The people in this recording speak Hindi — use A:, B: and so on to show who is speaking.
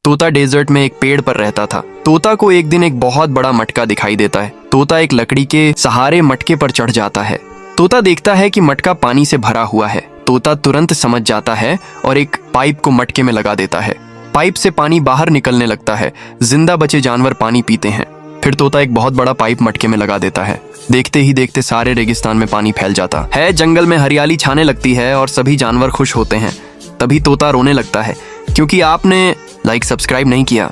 A: तोता डेजर्ट में एक पेड़ पर रहता था। तोता को एक दिन एक बहुत बड़ा मटका दिखाई देता है। तोता एक लकड़ी के सहारे मटके पर चढ़ जाता है। तोता देखता है कि मटका पानी से भरा हुआ है। तोता तुरंत समझ जाता है और एक पाइप को मटके में लगा देता है। पाइप से पानी बाहर निकलने लगता है। जिंदा बचे जानवर पानी पीते हैं। फिर तोता एक बहुत बड़ा पाइप मटके में लगा देता है। देखते ही देखते सारे रेगिस्तान में पानी फैल जाता है। जंगल में हरियाली छाने लगती है और सभी जानवर खुश होते हैं। तभी तोता रोने लगता है क्योंकि आपने लाइक सब्सक्राइब नहीं किया।